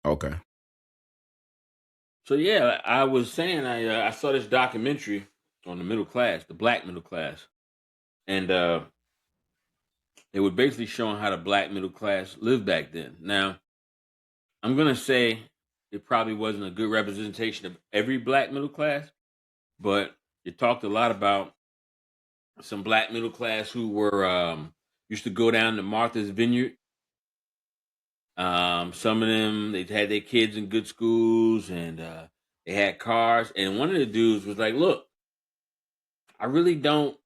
Okay. So yeah, I was saying I saw this documentary on the middle class, the black middle class, and it was basically showing how the black middle class lived back then. Now, I'm gonna say it probably wasn't a good representation of every black middle class, but it talked a lot about some black middle class who were used to go down to Martha's Vineyard. Some of them they had their kids in good schools and they had cars. And one of the dudes was like, "Look, I really don't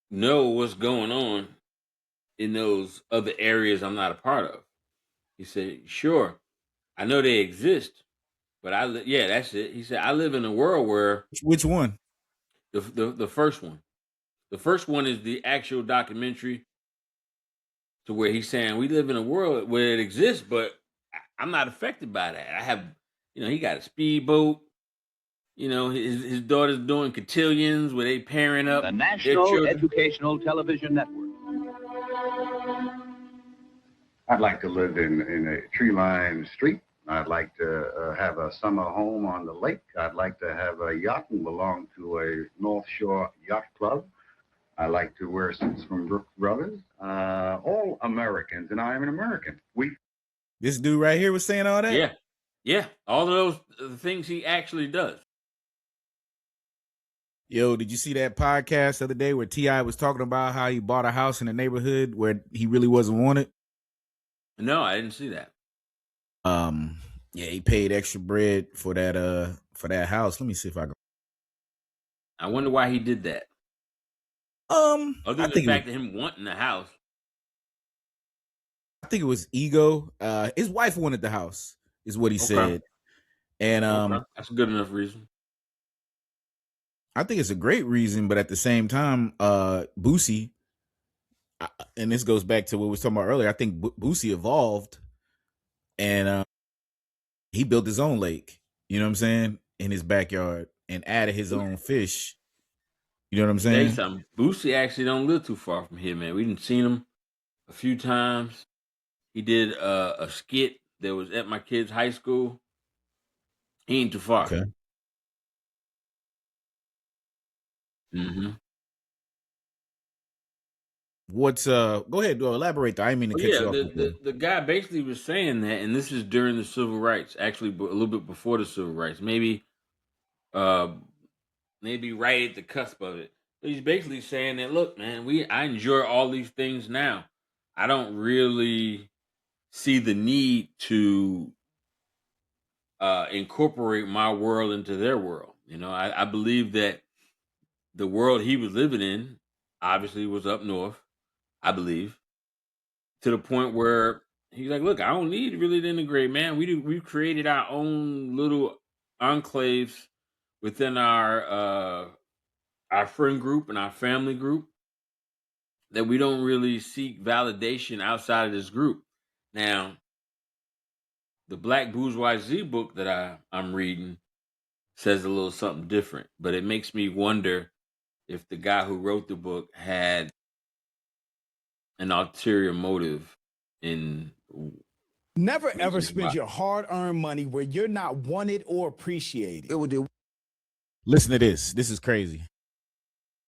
know what's going on in those other areas I'm not a part of." He said, "Sure, I know they exist, but yeah, that's it." He said, "I live in a world where Which one? the first one, the first one is the actual documentary to where he's saying we live in a world where it exists, but I'm not affected by that. I have, he got a speedboat. His daughter's doing cotillions where they pairing up The their National children." Educational Television Network. I'd like to live in a tree-lined street. I'd like to have a summer home on the lake. I'd like to have a yacht and belong to a North Shore Yacht Club. I like to wear suits from Brooks Brothers. All Americans, and I am an American. This dude right here was saying all that? Yeah, yeah, all of those things he actually does. Yo, did you see that podcast the other day where T.I. was talking about how he bought a house in a neighborhood where he really wasn't wanted? No, I didn't see that. Yeah, he paid extra bread for that house. Let me see if I can. I wonder why he did that. I Other than the fact that him wanting the house. I think it was ego. His wife wanted the house, is what he said. And that's a good enough reason. I think it's a great reason, but at the same time, Boosie, and this goes back to what we was talking about earlier. I think Boosie evolved, and he built his own lake. You know what I'm saying? In his backyard, and added his own fish. You know what I'm saying? Something. Boosie actually don't live too far from here, man. We didn't seen him a few times. He did a skit that was at my kid's high school. He ain't too far. Okay. Mm-hmm. What's go ahead, elaborate. I mean to cut you off. The guy basically was saying that, and this is during the civil rights, actually a little bit before the civil rights, maybe right at the cusp of it. But he's basically saying that, look, man, I enjoy all these things now. I don't really see the need to incorporate my world into their world. I believe that the world he was living in obviously was up north, I believe, to the point where he's like, look, I don't need really to integrate, man. We've created our own little enclaves within our friend group and our family group that we don't really seek validation outside of this group. Now, the Black Bourgeoisie book that I'm reading says a little something different, but it makes me wonder if the guy who wrote the book had an ulterior motive in. Never ever spend your hard-earned money where you're not wanted or appreciated. Listen to this. This is crazy.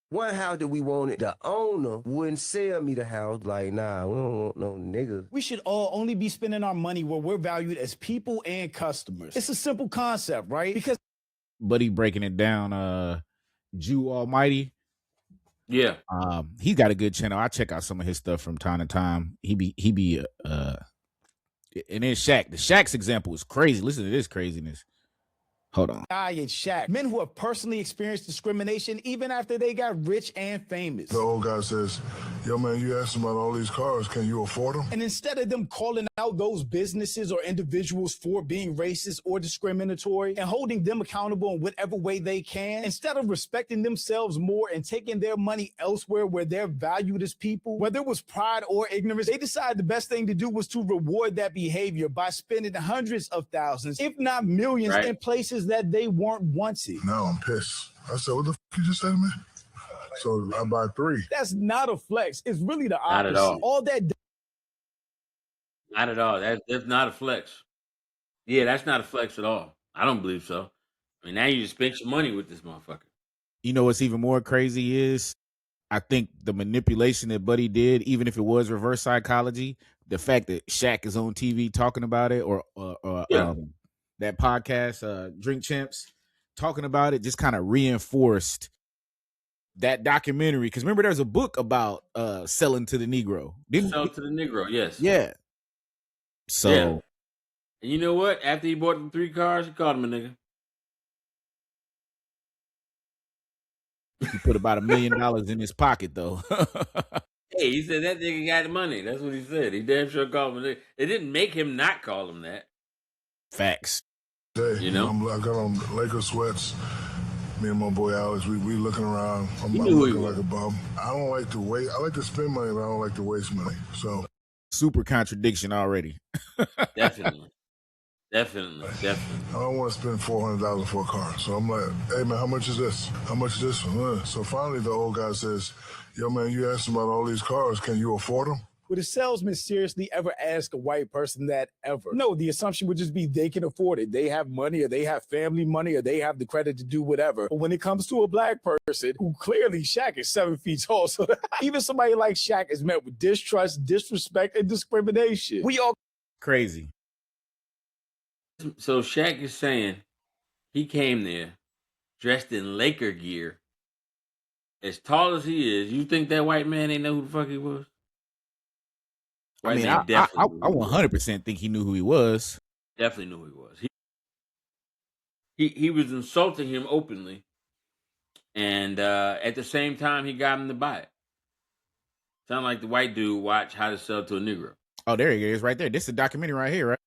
One house that we wanted, the owner wouldn't sell me the house. Like, nah, we don't want no niggas. We should all only be spending our money where we're valued as people and customers. It's a simple concept, right? Because Buddy breaking it down, Jew Almighty. Yeah. He got a good channel. I check out some of his stuff from time to time. He be and then Shaq. The Shaq's example is crazy. Listen to this craziness. Hold on. I and Shaq, men who have personally experienced discrimination even after they got rich and famous. The old guy says, yo, man, you asked about all these cars. Can you afford them? And instead of them calling out those businesses or individuals for being racist or discriminatory and holding them accountable in whatever way they can, instead of respecting themselves more and taking their money elsewhere where they're valued as people, whether it was pride or ignorance, they decided the best thing to do was to reward that behavior by spending hundreds of thousands, if not millions, in places that they weren't wanted. Now I'm pissed. I said, what the you just said to me? So I buy 3. That's not a flex. It's really the opposite. Not at all. All that. Not at all. That's not a flex. Yeah, that's not a flex at all. I don't believe so. I mean, now you just spent your money with this motherfucker. You know what's even more crazy is I think the manipulation that Buddy did, even if it was reverse psychology, the fact that Shaq is on TV talking about it, or Yeah. that podcast, Drink Champs, talking about it, just kind of reinforced that documentary. Because remember, there's a book about selling to the Negro, didn't? Sell to the Negro, yes. Yeah. Yeah. So And you know what? After he bought the 3 cars, he called him a nigga. he put about $1 million in his pocket, though. Hey, he said that nigga got the money. That's what he said. He damn sure called him a nigga. It didn't make him not call him that. Facts. Hey, You know? I got on Lakers sweats. Me and my boy Alex, we looking around. I'm He knew who he looking was. like a bum. I don't like to wait. I like to spend money, but I don't like to waste money. So Super contradiction already. Definitely. Definitely. I don't want to spend $400 for a car. So I'm like, hey man, how much is this? How much is this one? So finally the old guy says, yo man, you asked about all these cars. Can you afford them? Would a salesman seriously ever ask a white person that ever? No, the assumption would just be they can afford it. They have money, or they have family money, or they have the credit to do whatever. But when it comes to a black person who clearly Shaq is 7 feet tall, so even somebody like Shaq is met with distrust, disrespect, and discrimination. We all Crazy. So Shaq is saying he came there dressed in Laker gear, as tall as he is. You think that white man ain't know who the fuck he was? White man I definitely knew who he was. 100% think he knew who he was. Definitely knew who he was. He was insulting him openly, and at the same time, he got him to buy it. Sound like the white dude watched How to Sell to a Negro. Oh, there he is, right there. This is a documentary right here, right?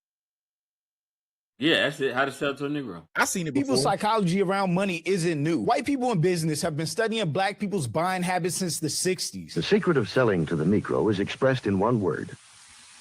Yeah, that's it. How to Sell to a Negro. I seen it before. People's psychology around money isn't new. White people in business have been studying black people's buying habits since the 60s. The secret of selling to the Negro is expressed in one word.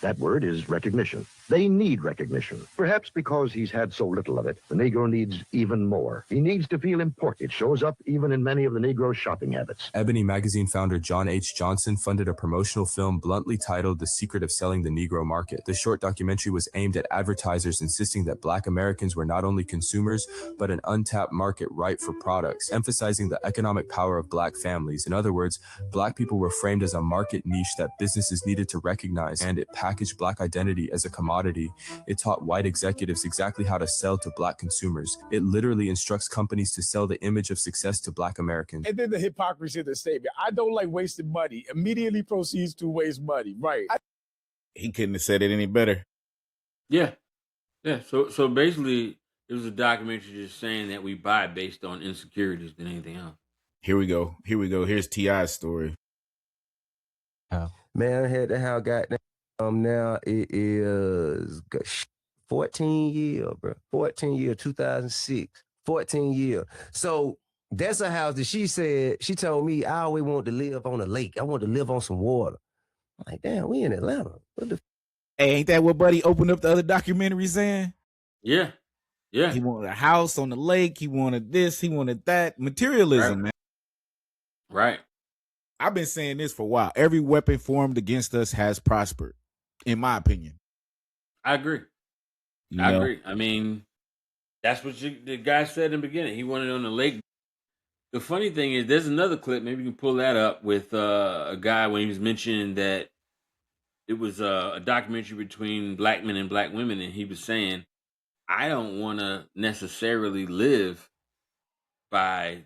That word is recognition. They need recognition. Perhaps because he's had so little of it, the Negro needs even more. He needs to feel important. It shows up even in many of the Negro's shopping habits. Ebony magazine founder John H. Johnson funded a promotional film bluntly titled The Secret of Selling the Negro Market. The short documentary was aimed at advertisers insisting that Black Americans were not only consumers, but an untapped market ripe for products, emphasizing the economic power of Black families. In other words, Black people were framed as a market niche that businesses needed to recognize, and it packaged Black identity as a commodity. It taught white executives exactly how to sell to Black consumers. It literally instructs companies to sell the image of success to Black Americans. And then the hypocrisy of the statement, I don't like wasting money, immediately proceeds to waste money. Right. He couldn't have said it any better. Yeah. So basically, it was a documentary just saying that we buy based on insecurities than anything else. Here we go. Here's T.I.'s story. Man, I had the house goddamn. Now it is 14 years, bro. 14 years, 2006. 14 years. So that's a house that she said, she told me I always wanted to live on a lake. I want to live on some water. I'm like, damn, we in Atlanta. What the Hey, ain't that what Buddy opened up the other documentary saying? Yeah. He wanted a house on the lake. He wanted this. He wanted that. Materialism, man. Right. I've been saying this for a while. Every weapon formed against us has prospered, in my opinion. I agree. I agree. I mean, that's what the guy said in the beginning. He wanted on the lake. The funny thing is, there's another clip. Maybe you can pull that up with a guy when he was mentioning that it was a documentary between Black men and Black women, and he was saying, I don't want to necessarily live by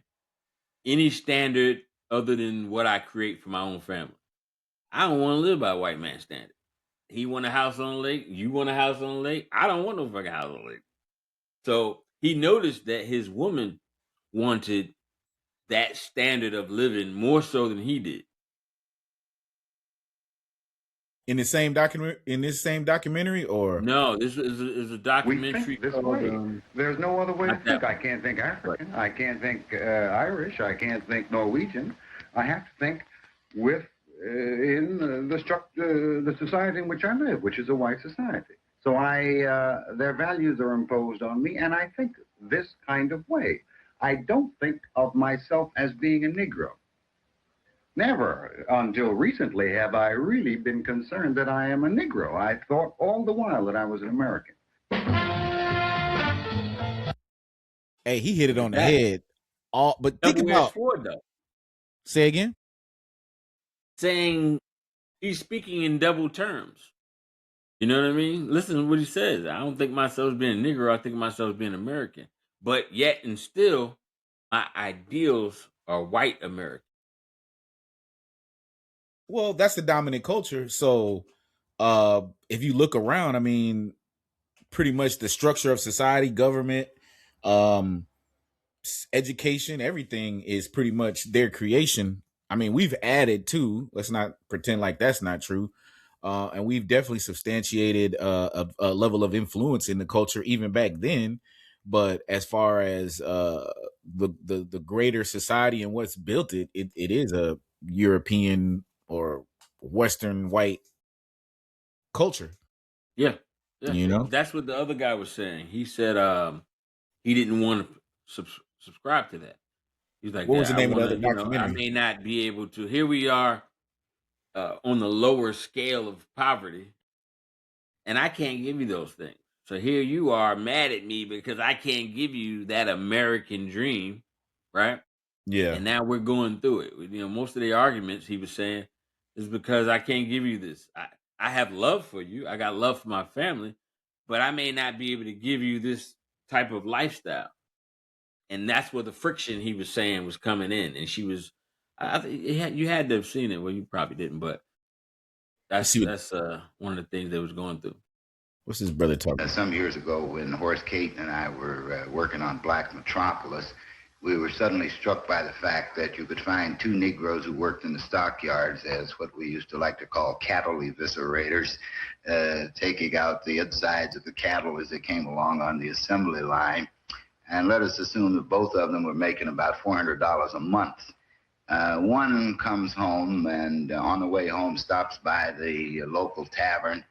any standard other than what I create for my own family. I don't want to live by white man standard. He want a house on the lake. You want a house on the lake. I don't want no fucking house on the lake. So he noticed that his woman wanted that standard of living more so than he did. In this same documentary, or no, this is a documentary. We think this way. There's no other way to think. I can't think African. I can't think Irish. I can't think Norwegian. I have to think in the society in which I live, which is a white society. So their values are imposed on me, and I think this kind of way. I don't think of myself as being a Negro. Never until recently have I really been concerned that I am a Negro. I thought all the while that I was an American. Hey, he hit it Look on at the that. head. But think Double-edged about, sword, though. say again. Saying he's speaking in double terms. You know what I mean? Listen to what he says. I don't think myself as being a Negro. I think of myself as being American. But yet and still, my ideals are white American. Well, that's the dominant culture. So, if you look around, I mean, pretty much the structure of society, government, um, education, everything is pretty much their creation. I mean, we've added to. Let's not pretend like that's not true. And we've definitely substantiated a level of influence in the culture even back then. But as far as the greater society and what's built it is a European or Western white culture. Yeah. Yeah. You know, That's what the other guy was saying. He said he didn't want to subscribe to that. He's like, what was yeah, the I name of the want other to, I documentary? may not be able to. Here we are on the lower scale of poverty, and I can't give you those things. So here you are mad at me because I can't give you that American dream, right? Yeah. And now we're going through it. Most of the arguments he was saying is because I can't give you this. I have love for you. I got love for my family, but I may not be able to give you this type of lifestyle. And that's where the friction he was saying was coming in. And she was, I think you had to have seen it. Well, you probably didn't, but Let's that's see what that's one of the things they was going through. what's his brother talking. Some years ago, when Horace Kate and I were working on Black Metropolis, we were suddenly struck by the fact that you could find two Negroes who worked in the stockyards as what we used to like to call cattle eviscerators, taking out the insides of the cattle as they came along on the assembly line. And let us assume that both of them were making about $400 a month. One comes home and on the way home stops by the local tavern,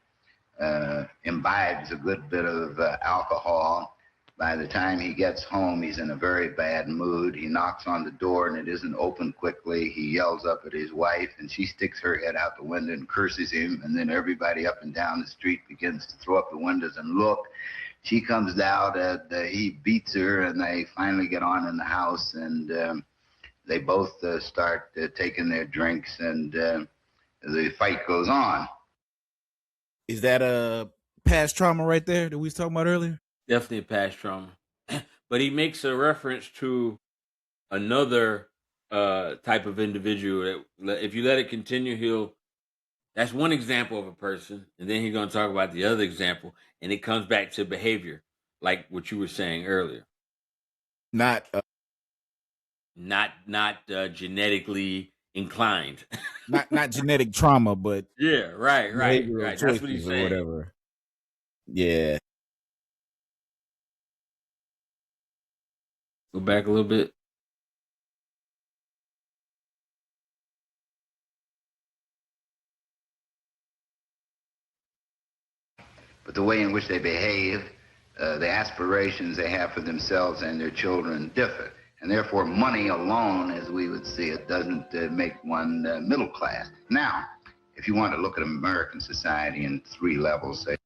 imbibes a good bit of alcohol. By the time he gets home, he's in a very bad mood. He knocks on the door and it isn't opened quickly. He yells up at his wife and she sticks her head out the window and curses him. And then everybody up and down the street begins to throw up the windows and look. She comes out and he beats her and they finally get on in the house and they both start taking their drinks and the fight goes on. Is that a past trauma right there that we was talking about earlier? Definitely a past trauma. But he makes a reference to another type of individual that if you let it continue, that's one example of a person, and then he's going to talk about the other example, and it comes back to behavior, like what you were saying earlier. Not Not genetically inclined. not genetic trauma, but Yeah, right. behavioral That's what he's choices or saying. whatever. Yeah. Go back a little bit. But the way in which they behave, the aspirations they have for themselves and their children differ. And therefore, money alone, as we would see it, doesn't make one middle class. Now, if you want to look at American society in three levels, say,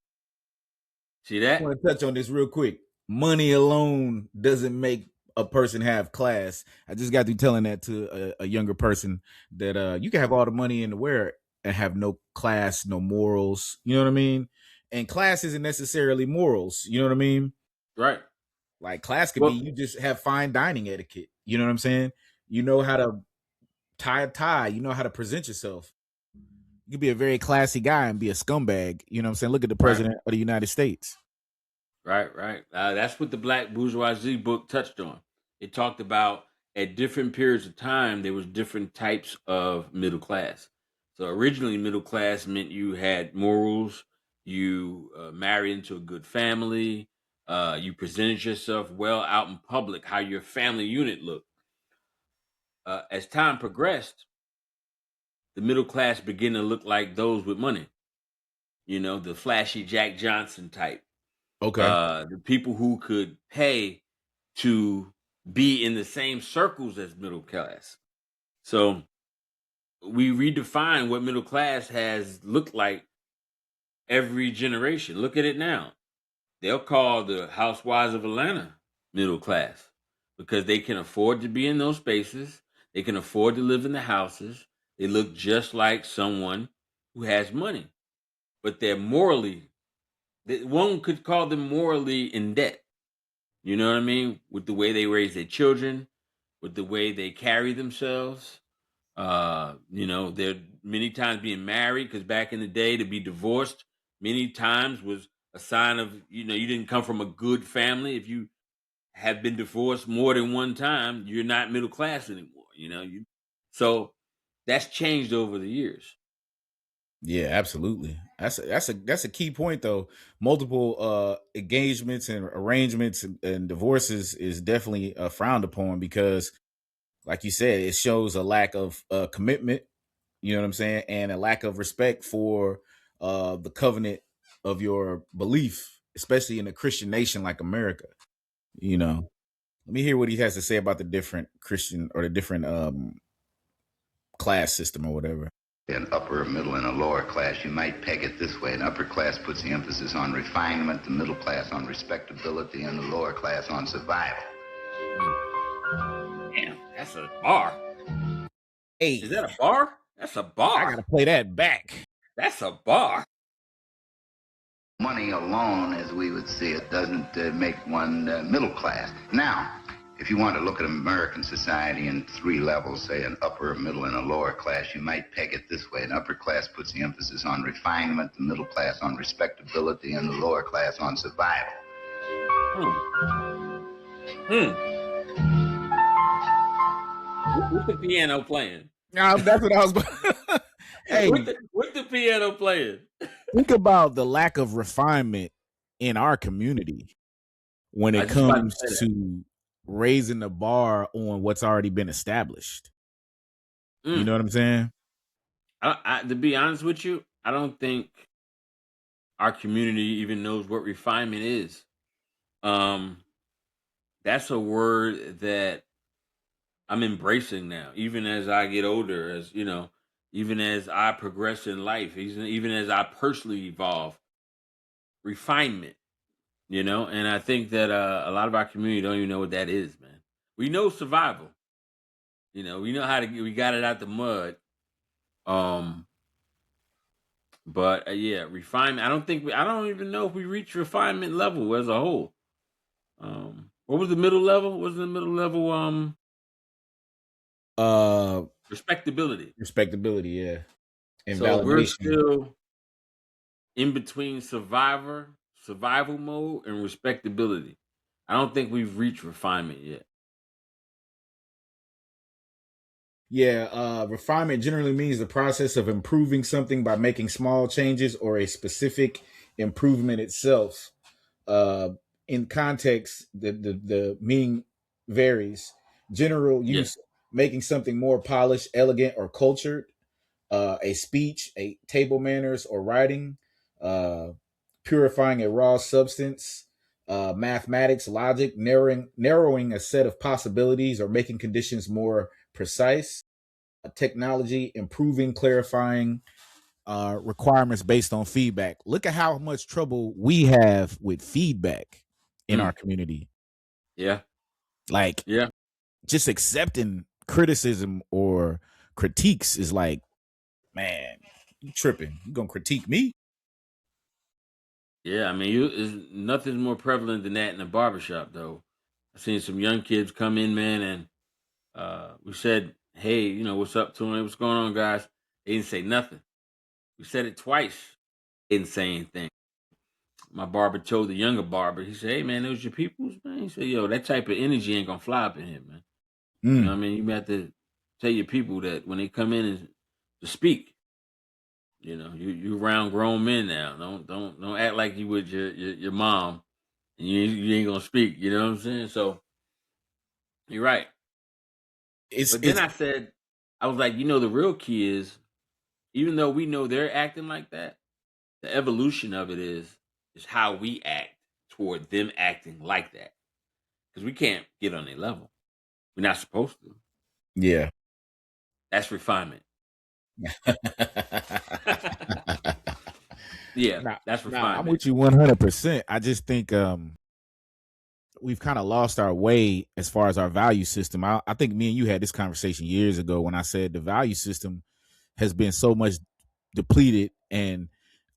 See I that? want to touch on this real quick. Money alone doesn't make a person have class. I just got through telling that to a younger person that you can have all the money in the world and have no class, no morals. You know what I mean? And class isn't necessarily morals. You know what I mean? Right. Like class could be Well, you just have fine dining etiquette. You know what I'm saying? You know how to tie a tie. You know how to present yourself. You could be a very classy guy and be a scumbag. You know what I'm saying? Look at the right. president of the United States. Right. That's what the Black Bourgeoisie book touched on. It talked about at different periods of time there was different types of middle class. So originally, middle class meant you had morals, you married into a good family, you presented yourself well out in public, how your family unit looked. As time progressed, the middle class began to look like those with money. The flashy Jack Johnson type. Okay. The people who could pay to be in the same circles as middle class. So we redefine what middle class has looked like every generation. Look at it now. They'll call the housewives of Atlanta middle class. because they can afford to be in those spaces. They can afford to live in the houses. They look just like someone who has money, but they're morally, one could call them morally in debt. You know what I mean? With the way they raise their children, with the way they carry themselves. They're many times being married, because back in the day, to be divorced many times was a sign of, you didn't come from a good family. If you have been divorced more than one time, you're not middle class anymore. So that's changed over the years. Yeah, absolutely. That's a key point though. Multiple engagements and arrangements and divorces is definitely frowned upon because, like you said, it shows a lack of commitment. You know what I'm saying, and a lack of respect for the covenant of your belief, especially in a Christian nation like America. Let me hear what he has to say about the different Christian or the different class system or whatever. An upper, middle, and a lower class. You might peg it this way. An upper class puts the emphasis on refinement, the middle class on respectability, and the lower class on survival. Damn, that's a bar. Hey, is that a bar? That's a bar. I gotta play that back. That's a bar. Money alone, as we would see it, doesn't make one middle class. Now, if you want to look at American society in three levels, say an upper, middle, and a lower class, you might peg it this way. An upper class puts the emphasis on refinement, the middle class on respectability, and the lower class on survival. What's the piano playing? That's what I was. Hey, what's the piano playing? Think about the lack of refinement in our community when it comes to raising the bar on what's already been established. You know what I'm saying? To be honest with you, I don't think our community even knows what refinement is. That's a word that I'm embracing now, even as I get older, even as I progress in life, even as I personally evolve. Refinement, and I think that a lot of our community don't even know what that is, man. We know survival. We know we got it out the mud. But yeah, refinement. I don't even know if we reach refinement level as a whole. What was the middle level? What was the middle level? Respectability. Respectability, yeah. And so validation. We're still in between survival mode and respectability. I don't think we've reached refinement yet. Yeah, refinement generally means the process of improving something by making small changes or a specific improvement itself. In context, the meaning varies. General use, making something more polished, elegant, or cultured. A speech, a table manners or writing. Purifying a raw substance. Mathematics, logic, narrowing a set of possibilities or making conditions more precise. Technology, improving, clarifying requirements based on feedback. Look at how much trouble we have with feedback in our community. Yeah. Just accepting criticism or critiques is like, man, you tripping. You gonna critique me? Yeah, I mean, nothing's more prevalent than that in the barbershop, though. I've seen some young kids come in, man, and we said, hey, what's up to them? What's going on, guys? They didn't say nothing. We said it twice. Didn't say anything. My barber told the younger barber, he said, hey, man, those your peoples, man? He said, yo, that type of energy ain't going to fly up in here, man. You know what I mean? You have to tell your people that when they come in and to speak, you around grown men now. Don't act like you would your mom, and you ain't gonna speak. You know what I'm saying? So you're right. Then I said, I was like, the real key is, even though we know they're acting like that, the evolution of it is how we act toward them acting like that, because we can't get on their level. We're not supposed to. Yeah, that's refinement. Yeah, that's refinement. I'm with you 100%. I just think we've kind of lost our way as far as our value system. I think me and you had this conversation years ago when I said the value system has been so much depleted, and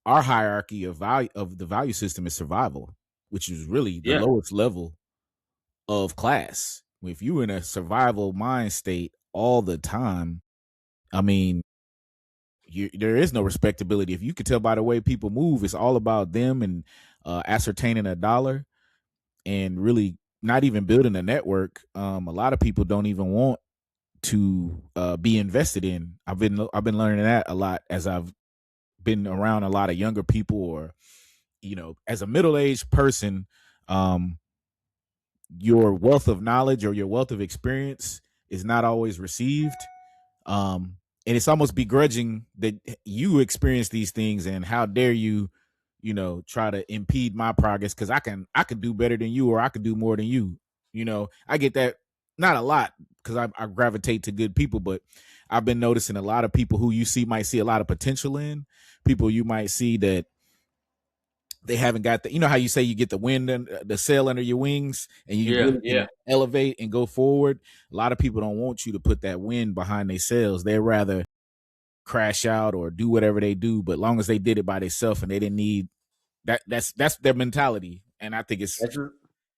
our hierarchy of the value system is survival, which is really the Yeah. lowest level of class. If you're in a survival mind state all the time, I mean, there is no respectability. If you could tell by the way people move, it's all about them and ascertaining a dollar and really not even building a network. A lot of people don't even want to be invested in. I've been learning that a lot as I've been around a lot of younger people, or as a middle-aged person, your wealth of knowledge or your wealth of experience is not always received. And it's almost begrudging that you experience these things, and how dare you, try to impede my progress because I can do better than you, or I could do more than you. I get that, not a lot, because I gravitate to good people, but I've been noticing a lot of people who might see a lot of potential in, people you might see that they haven't got how you say you get the wind and the sail under your wings and you Yeah. really Yeah. can elevate and go forward. A lot of people don't want you to put that wind behind their sails. They'd rather crash out or do whatever they do, but long as they did it by themselves and they didn't need that's their mentality. And I think it's, That's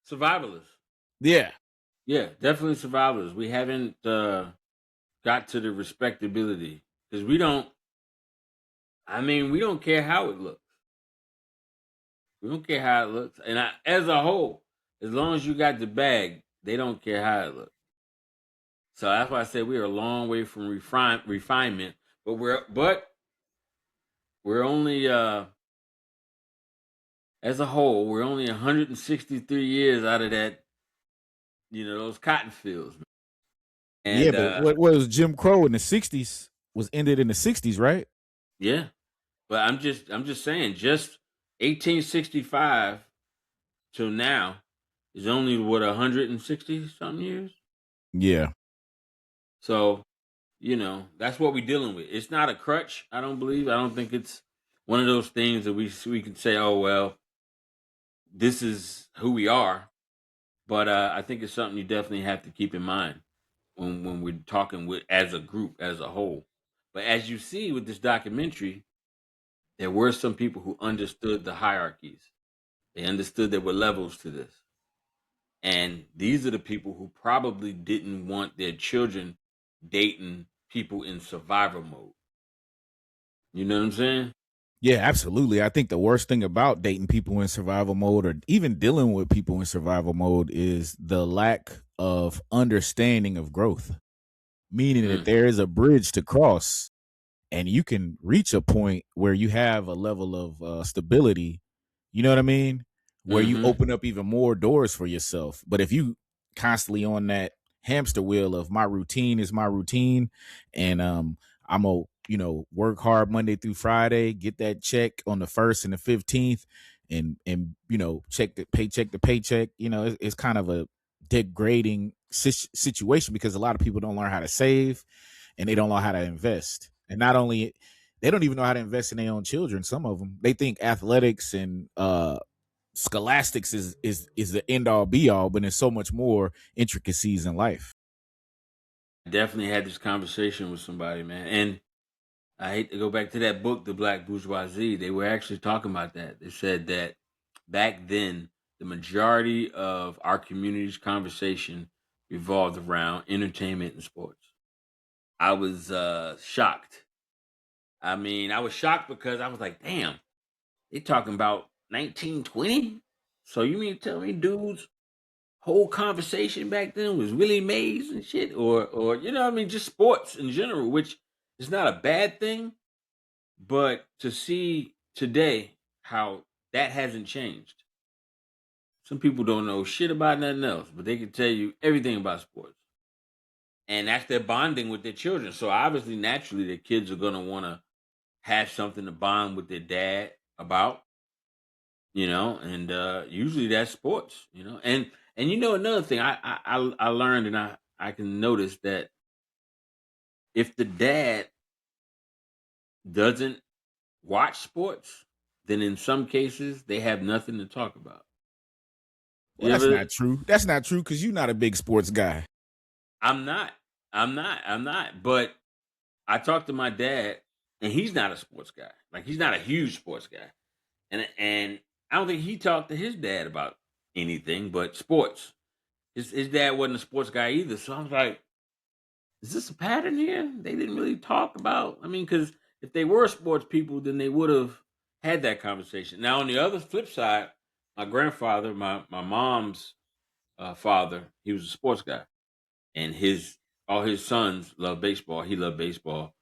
survivalists. yeah. Yeah, definitely survivalists. We haven't got to the respectability because we don't. I mean, we don't care how it looks. We don't care how it looks, and as a whole, as long as you got the bag, they don't care how it looks. So that's why I say we are a long way from refinement, but we're only as a whole, we're only 163 years out of that, those cotton fields. Yeah, And but what was Jim Crow in the 60s was ended in the 60s, right? yeah, but I'm just saying, just 1865 till now is only what 160 something years. Yeah. So, that's what we're dealing with. It's not a crutch, I don't believe. I don't think it's one of those things that we can say, oh well, this is who we are. But I think it's something you definitely have to keep in mind when we're talking with as a group, as a whole. But as you see with this documentary, there were some people who understood the hierarchies. They understood there were levels to this. And these are the people who probably didn't want their children dating people in survivor mode. You know what I'm saying? Yeah, absolutely. I think the worst thing about dating people in survival mode, or even dealing with people in survival mode, is the lack of understanding of growth, meaning that Mm. there is a bridge to cross and you can reach a point where you have a level of stability. You know what I mean? Where you Mm-hmm. open up even more doors for yourself. But if you constantly on that hamster wheel of my routine is my routine, and I'm a work hard Monday through Friday, get that check on the 1st and the 15th, and check the paycheck to paycheck. It's kind of a degrading situation because a lot of people don't learn how to save and they don't know how to invest. And not only they don't even know how to invest in their own children. Some of them, they think athletics and scholastics is the end all be all, but there's so much more intricacies in life. I definitely had this conversation with somebody, man. And I hate to go back to that book, The Black Bourgeoisie. They were actually talking about that. They said that back then, the majority of our community's conversation revolved around entertainment and sports. I was shocked. I mean, I was shocked because I was like, damn, they talking about 1920? So you mean to tell me dudes whole conversation back then was Willie Mays and shit, or what I mean, just sports in general, which is not a bad thing, but to see today how that hasn't changed. Some people don't know shit about nothing else, but they can tell you everything about sports. And that's their bonding with their children. So obviously, naturally, their kids are gonna want to have something to bond with their dad about, and usually that's sports, and another thing I learned, and I can notice that if the dad doesn't watch sports, then in some cases they have nothing to talk about. Well, that's not true. That's not true because you're not a big sports guy. I'm not. I'm not. But I talked to my dad, and he's not a sports guy. Like he's not a huge sports guy, and I don't think he talked to his dad about anything but sports. His dad wasn't a sports guy either. So I was like, is this a pattern here? They didn't really talk about. I mean, because if they were sports people, then they would have had that conversation. Now, on the other flip side, my grandfather, my mom's father, he was a sports guy, and all his sons love baseball. He loved baseball.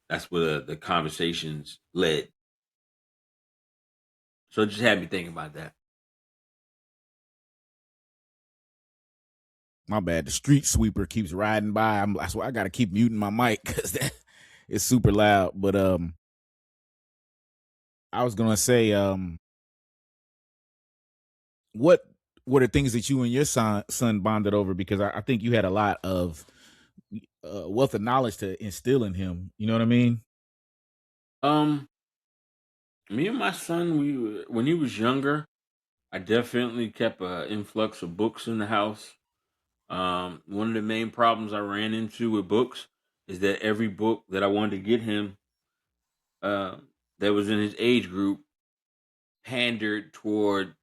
That's where the conversations led. So it just had me thinking about that. My bad. The street sweeper keeps riding by. That's why I got to keep muting my mic because it's super loud. But I was gonna say, what are things that you and your son bonded over? Because I think you had a lot of wealth of knowledge to instill in him. You know what I mean? Me and my son, when he was younger, I definitely kept an influx of books in the house. One of the main problems I ran into with books is that every book that I wanted to get him, uh, that was in his age group, pandered toward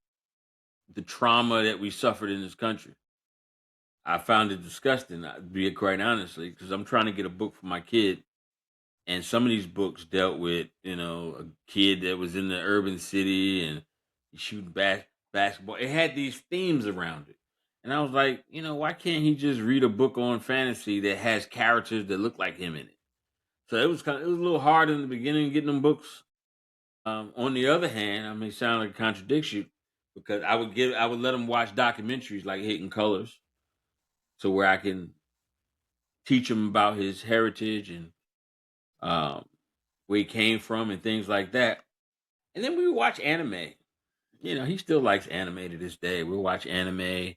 the trauma that we suffered in this country. I found it disgusting, to be quite honestly, because I'm trying to get a book for my kid, and some of these books dealt with, a kid that was in the urban city and shooting basketball. It had these themes around it, and I was like, why can't he just read a book on fantasy that has characters that look like him in it? So it was a little hard in the beginning getting them books. On the other hand, I may sound like a contradiction because I would let him watch documentaries like Hidden Colors, so where I can teach him about his heritage and um, where he came from and things like that. And then we would watch anime. He still likes anime to this day. We'll watch anime.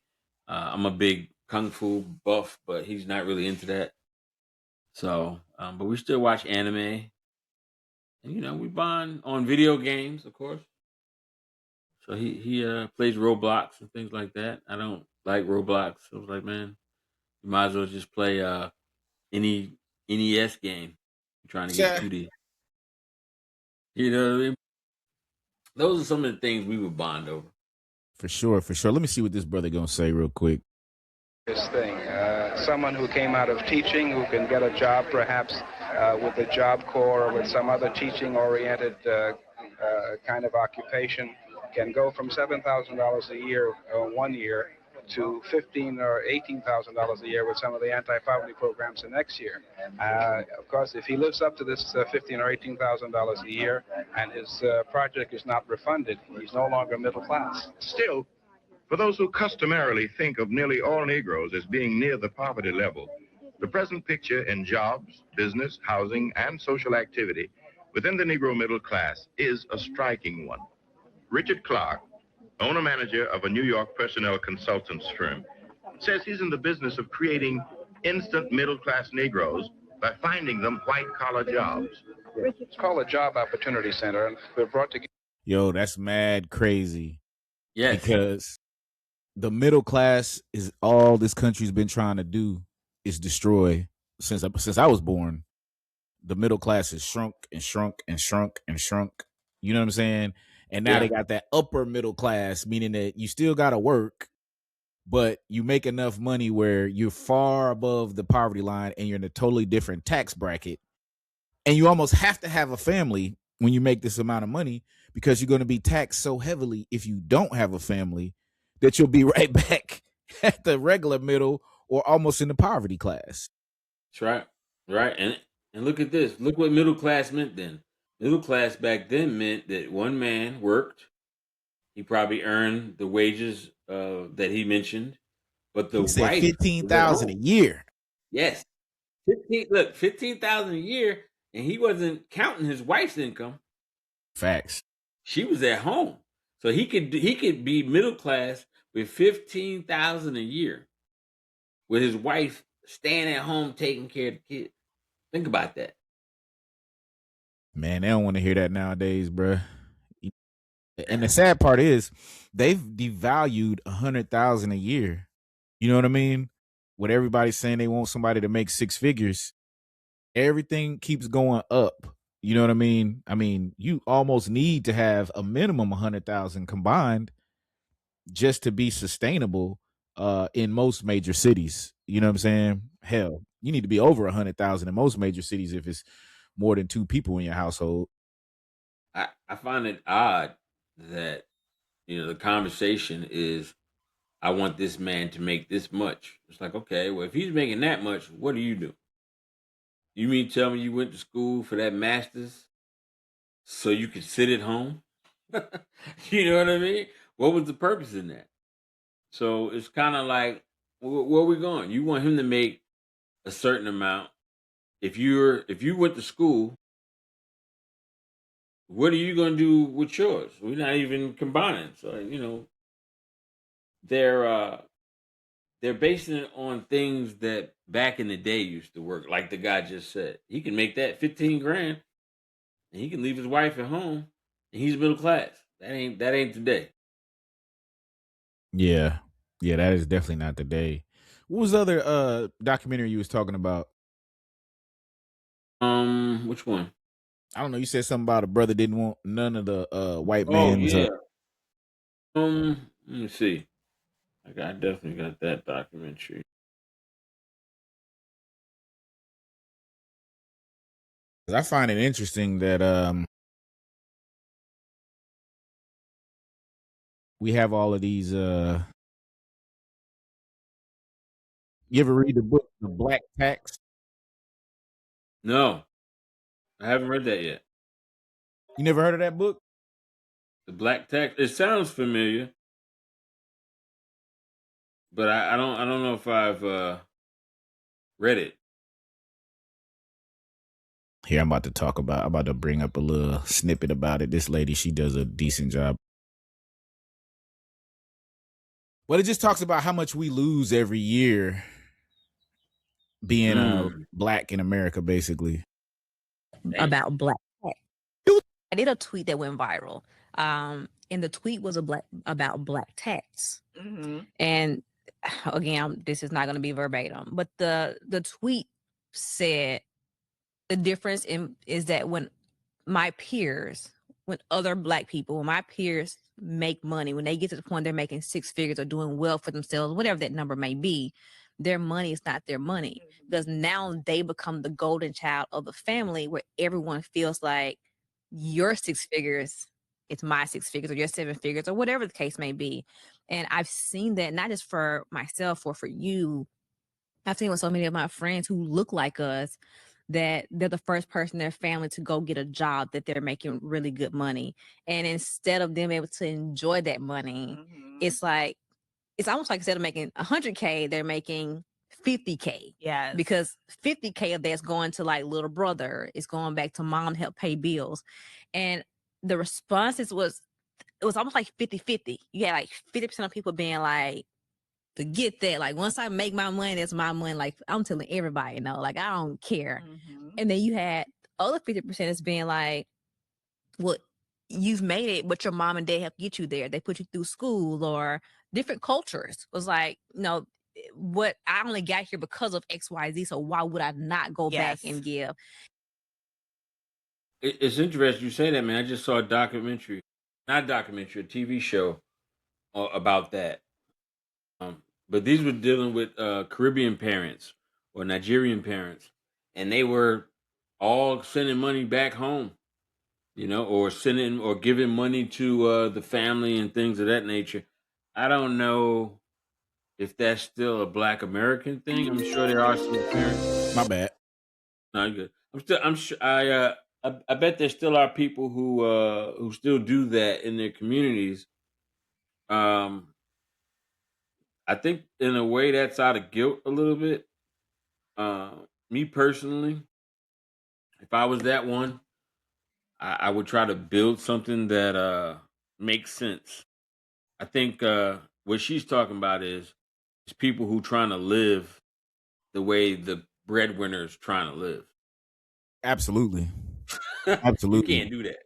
I'm a big kung fu buff, but he's not really into that. So, but we still watch anime, and we bond on video games, of course. So he plays Roblox and things like that. I don't like Roblox. I was like, man, you might as well just play any NES game. You're trying to get Yeah, 2D. You know what I mean? Those are some of the things we would bond over. for sure, for sure. Let me see what this brother gonna say real quick. This thing, someone who came out of teaching, who can get a job perhaps with the Job Corps or with some other teaching-oriented kind of occupation, can go from $7,000 a year 1 year to $15,000 or $18,000 a year with some of the anti-poverty programs the next year. Of course, if he lives up to this $15,000 or $18,000 a year and his project is not refunded, he's no longer middle class. Still, for those who customarily think of nearly all Negroes as being near the poverty level, the present picture in jobs, business, housing, and social activity within the Negro middle class is a striking one. Richard Clark, owner-manager of a New York personnel consultants firm, says he's in the business of creating instant middle-class Negroes by finding them white-collar jobs. It's called a Job Opportunity Center, and we're brought together. Yo, that's mad crazy. Yes. Because the middle class is all this country's been trying to do is destroy since I was born. The middle class has shrunk and shrunk and shrunk and shrunk. You know what I'm saying? And now they got that upper middle class, meaning that you still got to work, but you make enough money where you're far above the poverty line and you're in a totally different tax bracket. And you almost have to have a family when you make this amount of money because you're going to be taxed so heavily if you don't have a family that you'll be right back at the regular middle or almost in the poverty class. That's right. Right. And look at this. Look what middle class meant then. Middle class back then meant that one man worked. He probably earned the wages that he mentioned, but the He said wife $15,000 a year. Yes, 15,000 a year, and he wasn't counting his wife's income. Facts. She was at home, so he could be middle class with 15,000 a year, with his wife staying at home taking care of the kids. Think about that. Man, they don't want to hear that nowadays, bruh. And the sad part is they've devalued 100,000 a year. You know what I mean? With everybody saying they want somebody to make six figures, everything keeps going up. You know what I mean? I mean, you almost need to have a minimum 100,000 combined just to be sustainable in most major cities. You know what I'm saying? Hell, you need to be over 100,000 in most major cities if it's more than two people in your household. I find it odd that the conversation is, I want this man to make this much. It's like, okay, well, if he's making that much, what do you do? You mean tell me you went to school for that master's so you could sit at home? You know what I mean? What was the purpose in that? So it's kind of like, where are we going? You want him to make a certain amount. If you went to school, what are you going to do with yours? We're not even combining. So they're they're basing it on things that back in the day used to work. Like the guy just said, he can make that 15 grand, and he can leave his wife at home, and he's middle class. That ain't today. Yeah. Yeah, that is definitely not the day. What was the other documentary you was talking about? Which one? I don't know. You said something about a brother didn't want none of the white Oh man's. yeah. Let me see. I definitely got that documentary. I find it interesting that we have all of these. You ever read the book The Black Tax? No, I haven't read that yet. You never heard of that book? The Black Tax. It sounds familiar, but I don't know if I've read it. Here, I'm about to bring up a little snippet about it. This lady, she does a decent job. Well, it just talks about how much we lose every year being black in America, basically. About black tax. I did a tweet that went viral. And the tweet was about black tax. And again, this is not going to be verbatim, but the tweet said the difference is that when other black people, when my peers make money, when they get to the point they're making six figures or doing well for themselves, whatever that number may be, their money is not their money, because now they become the golden child of the family, where everyone feels like your six figures, it's my six figures, or your seven figures, or whatever the case may be. And I've seen that not just for myself or for you. I've seen with so many of my friends who look like us, that they're the first person in their family to go get a job that they're making really good money. And instead of them able to enjoy that money, it's almost like instead of making 100K, they're making 50K. Yes. Because 50K of that's going to like little brother, it's going back to mom to help pay bills. And the responses was almost like 50-50. You had like 50% of people being like, forget that. Like, once I make my money, that's my money. Like, I'm telling everybody, like, I don't care. And then you had other 50% that's being like, well, you've made it, but your mom and dad have to get you there. They put you through school, or different cultures. It was like, what, I only got here because of XYZ. So why would I not go back and give? It's interesting you say that, man. I just saw a documentary, not documentary, a TV show about that. But these were dealing with Caribbean parents or Nigerian parents, and they were all sending money back home, or sending or giving money to the family and things of that nature. I don't know if that's still a Black American thing. I'm sure there are some parents. My bad. No, you're good. I'm sure. I bet there still are people who still do that in their communities. Um, I think in a way that's out of guilt a little bit. Me personally, if I was that one, I would try to build something that makes sense. I think what she's talking about is people who trying to live the way the breadwinner's trying to live. Absolutely. You Absolutely. can't do that.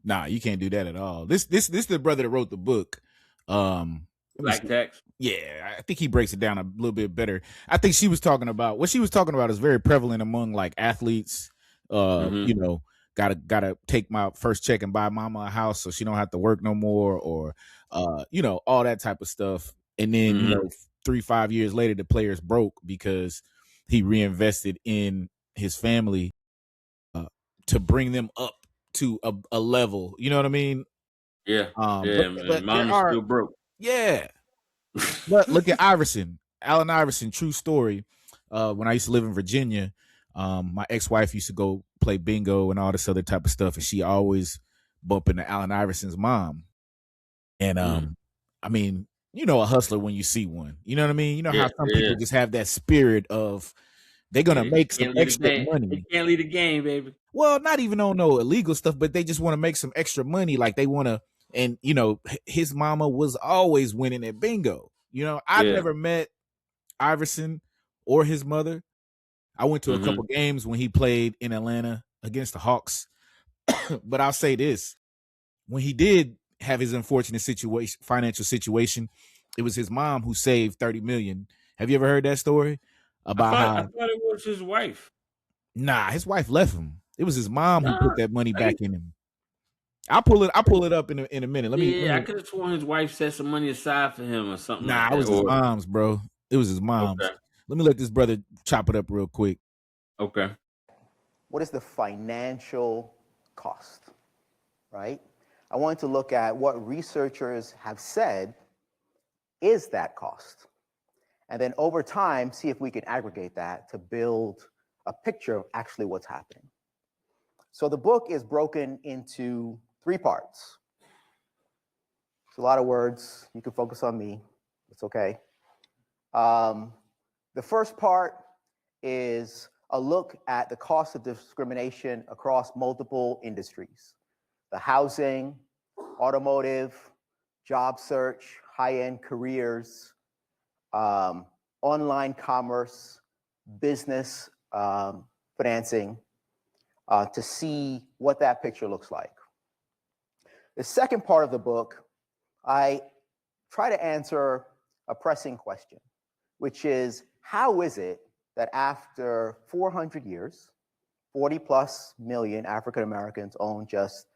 Nah, you can't do that at all. This the brother that wrote the book. Let me Black see. tax. Yeah, I think he breaks it down a little bit better. I think she was talking about what she was talking about is very prevalent among like athletes. Mm-hmm. You know, gotta take my first check and buy mama a house so she don't have to work no more, or you know, all that type of stuff. And then, you Mm-hmm. know, 3-5 years later, the player's broke because he reinvested in his family to bring them up to a level. You know what I mean? Yeah. But Yeah. And there mom is are still broke. yeah. But look at Iverson, Allen Iverson, true story. When I used to live in Virginia, my ex-wife used to go play bingo and all this other type of stuff, and she always bump into Allen Iverson's mom. And Mm. I mean, you know, a hustler when you see one. You know what I mean? You know Yeah. how some Yeah. people just have that spirit of they're Yeah. gonna He make some can't lead a extra game. He money. can't lead a game, baby. Well, not even on no illegal stuff, but they just want to make some extra money. Like they want to, and you know, his mama was always winning at bingo. You know, I've Yeah. never met Iverson or his mother. I went to a Mm-hmm. couple games when he played in Atlanta against the Hawks. But I'll say this: when he did have his unfortunate situation, financial situation, it was his mom who saved 30 million. Have you ever heard that story about I how? thought it was his wife. Nah, his wife left him. It was his mom who put Nah. that money I, back in him. I'll pull it up in a minute. Let yeah, I me. could have sworn his wife set some money aside for him or something Nah, like it that. was his Or mom's, bro. It was his okay. mom's. Let me let this brother chop it up real quick. Okay. What is the financial cost, right? I wanted to look at what researchers have said is that cost. And then over time, see if we can aggregate that to build a picture of actually what's happening. So the book is broken into 3 parts. It's a lot of words. You can focus on me. It's okay. The first part is a look at the cost of discrimination across multiple industries: the housing, automotive, job search, high-end careers, online commerce, business financing, to see what that picture looks like. The second part of the book, I try to answer a pressing question, which is, how is it that after 400 years, 40 plus million African Americans own just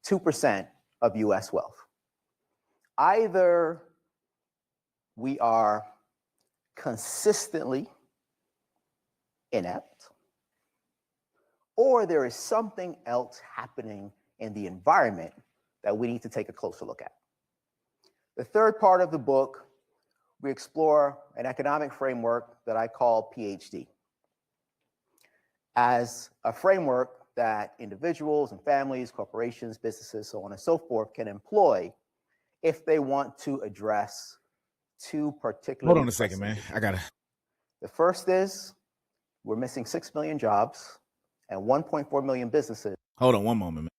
2% of US wealth? Either we are consistently inept, or there is something else happening in the environment that we need to take a closer look at. The third part of the book, we explore an economic framework that I call PhD, as a framework that individuals and families, corporations, businesses, so on and so forth, can employ if they want to address 2 Hold particularly on a second, pressing man. issues. I gotta The first is we're missing 6 million jobs and 1.4 million businesses. hold on one moment, man.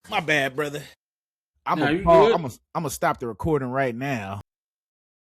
My bad, brother. I'm No, gonna you good? I'm gonna stop the recording right now.